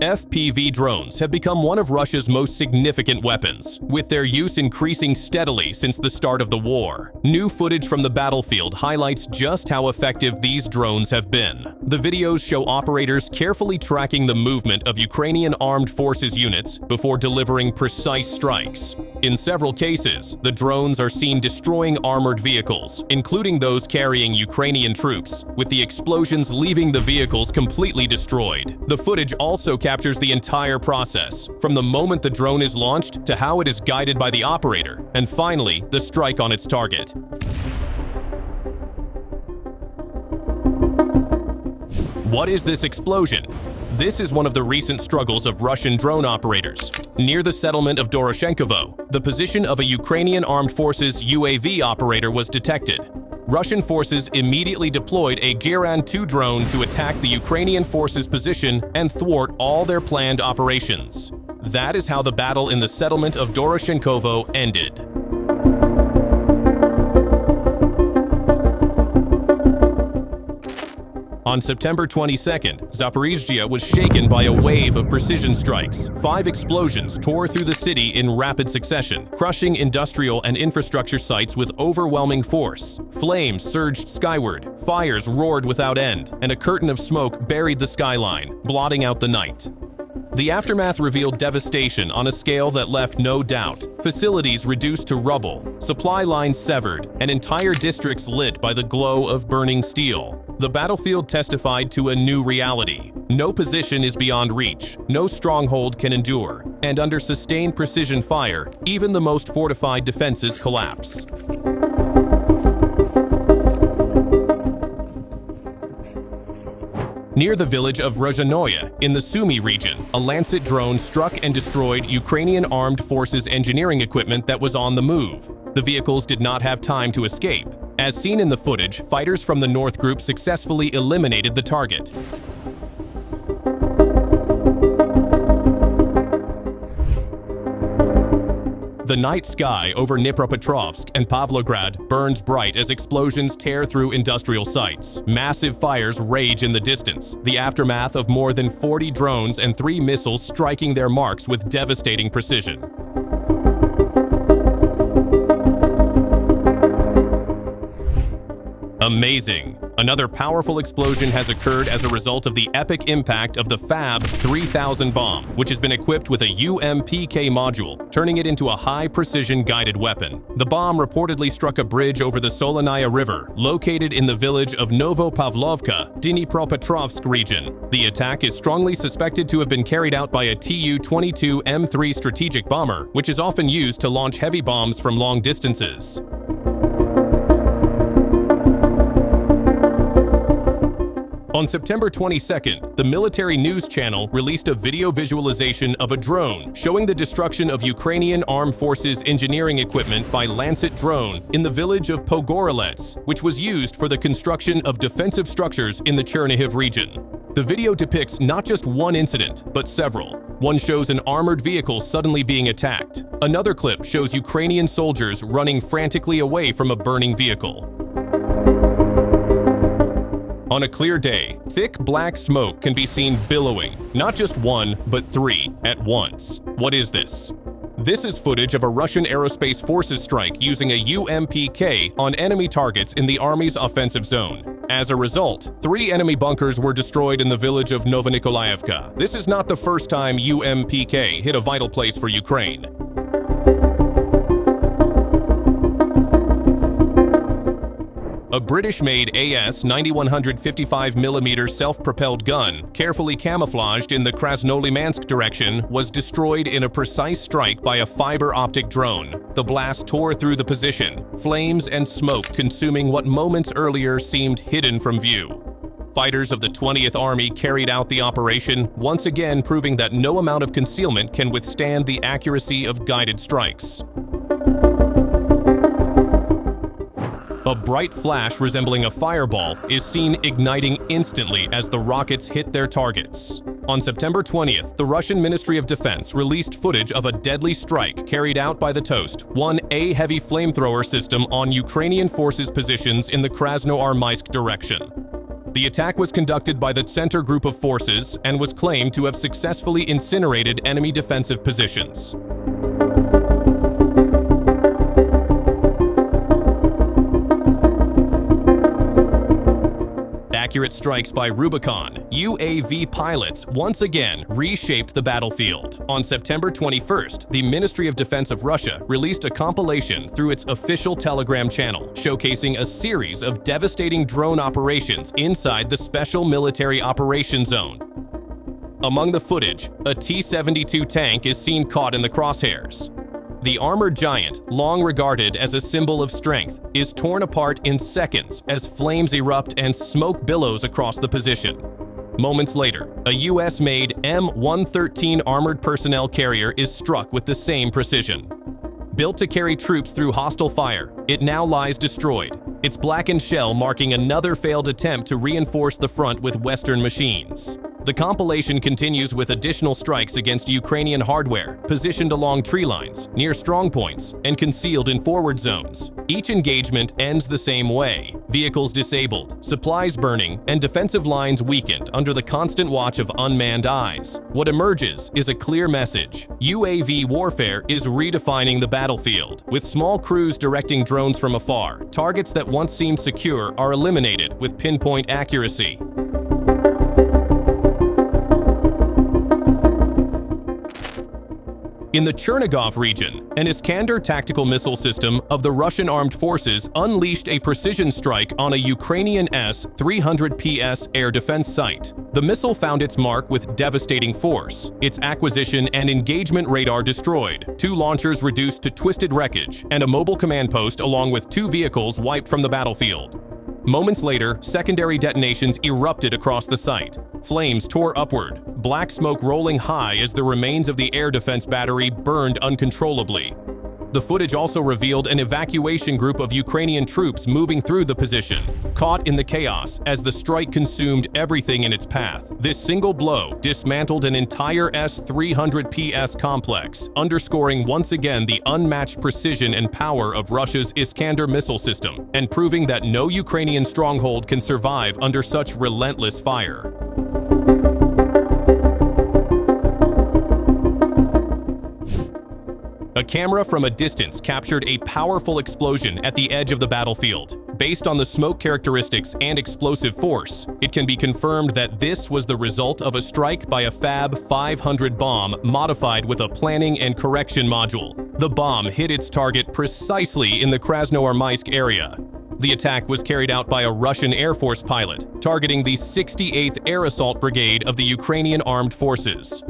FPV drones have become one of Russia's most significant weapons, with their use increasing steadily since the start of the war. New footage from the battlefield highlights just how effective these drones have been. The videos show operators carefully tracking the movement of Ukrainian armed forces units before delivering precise strikes. In several cases, the drones are seen destroying armored vehicles, including those carrying Ukrainian troops, with the explosions leaving the vehicles completely destroyed. The footage also captures the entire process, from the moment the drone is launched to how it is guided by the operator, and finally, the strike on its target. What is this explosion? This is one of the recent struggles of Russian drone operators. Near the settlement of Doroshenkovo, the position of a Ukrainian armed forces UAV operator was detected. Russian forces immediately deployed a Geran 2 drone to attack the Ukrainian forces' position and thwart all their planned operations. That is how the battle in the settlement of Doroshenkovo ended. On September 22nd, Zaporizhzhia was shaken by a wave of precision strikes. 5 explosions tore through the city in rapid succession, crushing industrial and infrastructure sites with overwhelming force. Flames surged skyward, fires roared without end, and a curtain of smoke buried the skyline, blotting out the night. The aftermath revealed devastation on a scale that left no doubt. Facilities reduced to rubble, supply lines severed, and entire districts lit by the glow of burning steel. The battlefield testified to a new reality. No position is beyond reach, no stronghold can endure, and under sustained precision fire, even the most fortified defenses collapse. Near the village of Rozhanoye in the Sumy region, a Lancet drone struck and destroyed Ukrainian armed forces engineering equipment that was on the move. The vehicles did not have time to escape. As seen in the footage, fighters from the North Group successfully eliminated the target. The night sky over Dnipropetrovsk and Pavlograd burns bright as explosions tear through industrial sites. Massive fires rage in the distance, the aftermath of more than 40 drones and 3 missiles striking their marks with devastating precision. Amazing! Another powerful explosion has occurred as a result of the epic impact of the FAB 3000 bomb, which has been equipped with a UMPK module, turning it into a high-precision guided weapon. The bomb reportedly struck a bridge over the Solonaya River, located in the village of Novopavlovka, Dnipropetrovsk region. The attack is strongly suspected to have been carried out by a Tu-22 M3 strategic bomber, which is often used to launch heavy bombs from long distances. On September 22nd, the military news channel released a video visualization of a drone showing the destruction of Ukrainian Armed Forces engineering equipment by Lancet drone in the village of Pogorelets, which was used for the construction of defensive structures in the Chernihiv region. The video depicts not just one incident, but several. One shows an armored vehicle suddenly being attacked. Another clip shows Ukrainian soldiers running frantically away from a burning vehicle. On a clear day, thick black smoke can be seen billowing, not just 1, but 3 at once. What is this? This is footage of a Russian aerospace forces strike using a UMPK on enemy targets in the army's offensive zone. As a result, 3 enemy bunkers were destroyed in the village of Novonikolaevka. This is not the first time UMPK hit a vital place for Ukraine. A British-made AS 9155mm self-propelled gun, carefully camouflaged in the Krasnolymansk direction, was destroyed in a precise strike by a fiber optic drone. The blast tore through the position, flames and smoke consuming what moments earlier seemed hidden from view. Fighters of the 20th Army carried out the operation, once again proving that no amount of concealment can withstand the accuracy of guided strikes. A bright flash resembling a fireball is seen igniting instantly as the rockets hit their targets. On September 20th, the Russian Ministry of Defense released footage of a deadly strike carried out by the TOS-1A heavy flamethrower system on Ukrainian forces' positions in the Krasnoarmysk direction. The attack was conducted by the Center Group of Forces and was claimed to have successfully incinerated enemy defensive positions. Accurate strikes by Rubicon, UAV pilots once again reshaped the battlefield. On September 21st, the Ministry of Defense of Russia released a compilation through its official Telegram channel, showcasing a series of devastating drone operations inside the Special Military Operations Zone. Among the footage, a T-72 tank is seen caught in the crosshairs. The armored giant, long regarded as a symbol of strength, is torn apart in seconds as flames erupt and smoke billows across the position. Moments later, a US-made M113 armored personnel carrier is struck with the same precision. Built to carry troops through hostile fire, it now lies destroyed, its blackened shell marking another failed attempt to reinforce the front with Western machines. The compilation continues with additional strikes against Ukrainian hardware, positioned along tree lines, near strongpoints, and concealed in forward zones. Each engagement ends the same way: vehicles disabled, supplies burning, and defensive lines weakened under the constant watch of unmanned eyes. What emerges is a clear message: UAV warfare is redefining the battlefield. With small crews directing drones from afar, targets that once seemed secure are eliminated with pinpoint accuracy. In the Chernigov region, an Iskander tactical missile system of the Russian armed forces unleashed a precision strike on a Ukrainian S-300PS air defense site. The missile found its mark with devastating force, its acquisition and engagement radar destroyed, 2 launchers reduced to twisted wreckage, and a mobile command post along with 2 vehicles wiped from the battlefield. Moments later, secondary detonations erupted across the site. Flames tore upward, black smoke rolling high as the remains of the air defense battery burned uncontrollably. The footage also revealed an evacuation group of Ukrainian troops moving through the position, caught in the chaos as the strike consumed everything in its path. This single blow dismantled an entire S-300PS complex, underscoring once again the unmatched precision and power of Russia's Iskander missile system, and proving that no Ukrainian stronghold can survive under such relentless fire. A camera from a distance captured a powerful explosion at the edge of the battlefield. Based on the smoke characteristics and explosive force, it can be confirmed that this was the result of a strike by a Fab 500 bomb modified with a planning and correction module. The bomb hit its target precisely in the Krasnoarmysk area. The attack was carried out by a Russian Air Force pilot, targeting the 68th Air Assault Brigade of the Ukrainian Armed Forces.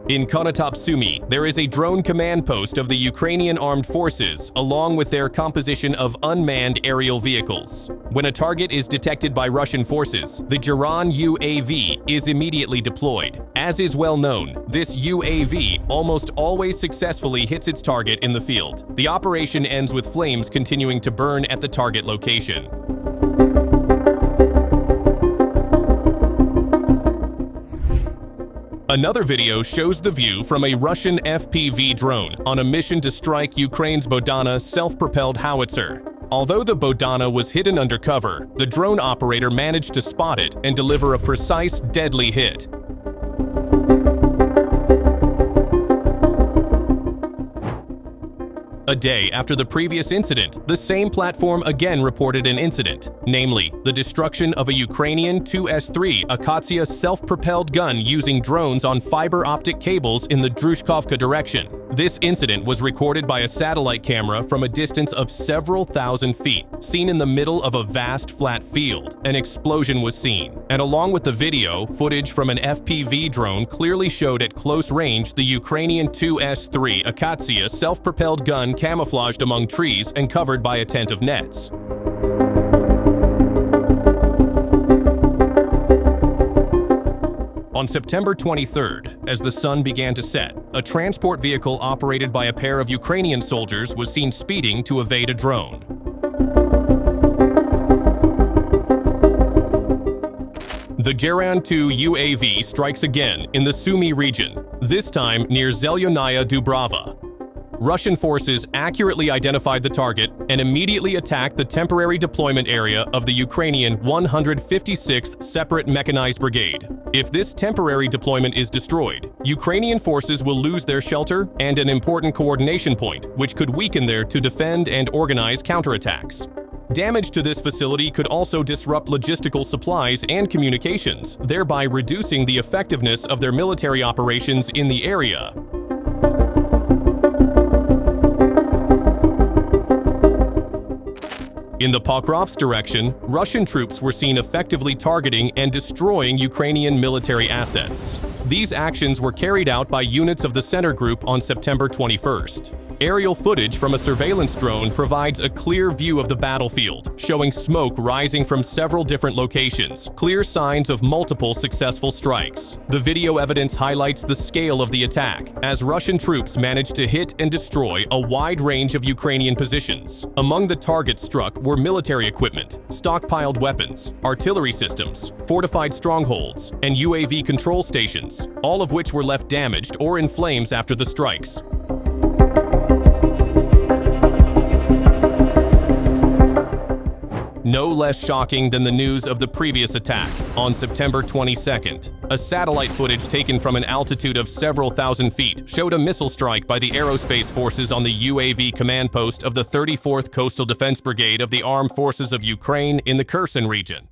In Konotop Sumy, there is a drone command post of the Ukrainian Armed Forces, along with their composition of unmanned aerial vehicles. When a target is detected by Russian forces, the Geran UAV is immediately deployed. As is well known, this UAV almost always successfully hits its target in the field. The operation ends with flames continuing to burn at the target location. Another video shows the view from a Russian FPV drone on a mission to strike Ukraine's Bodana self-propelled howitzer. Although the Bodana was hidden under cover, the drone operator managed to spot it and deliver a precise, deadly hit. A day after the previous incident, the same platform again reported an incident, namely, the destruction of a Ukrainian TOS-3 Akatsiya self-propelled gun using drones on fiber optic cables in the Druzhkovka direction. This incident was recorded by a satellite camera from a distance of several thousand feet. Seen in the middle of a vast flat field, an explosion was seen, and along with the video, footage from an FPV drone clearly showed at close range the Ukrainian TOS-3 Akatsiya self-propelled gun camouflaged among trees and covered by a tent of nets. On September 23rd, as the sun began to set, a transport vehicle operated by a pair of Ukrainian soldiers was seen speeding to evade a drone. The Geran 2 UAV strikes again in the Sumy region, this time near Zelyonaya Dubrava. Russian forces accurately identified the target and immediately attacked the temporary deployment area of the Ukrainian 156th Separate Mechanized Brigade. If this temporary deployment is destroyed, Ukrainian forces will lose their shelter and an important coordination point, which could weaken there to defend and organize counterattacks. Damage to this facility could also disrupt logistical supplies and communications, thereby reducing the effectiveness of their military operations in the area. In the Pokrovsk direction, Russian troops were seen effectively targeting and destroying Ukrainian military assets. These actions were carried out by units of the Center Group on September 21st. Aerial footage from a surveillance drone provides a clear view of the battlefield, showing smoke rising from several different locations, clear signs of multiple successful strikes. The video evidence highlights the scale of the attack, as Russian troops managed to hit and destroy a wide range of Ukrainian positions. Among the targets struck were military equipment, stockpiled weapons, artillery systems, fortified strongholds, and UAV control stations, all of which were left damaged or in flames after the strikes. No less shocking than the news of the previous attack on September 22nd. A satellite footage taken from an altitude of several thousand feet showed a missile strike by the aerospace forces on the UAV command post of the 34th Coastal Defense Brigade of the Armed Forces of Ukraine in the Kherson region.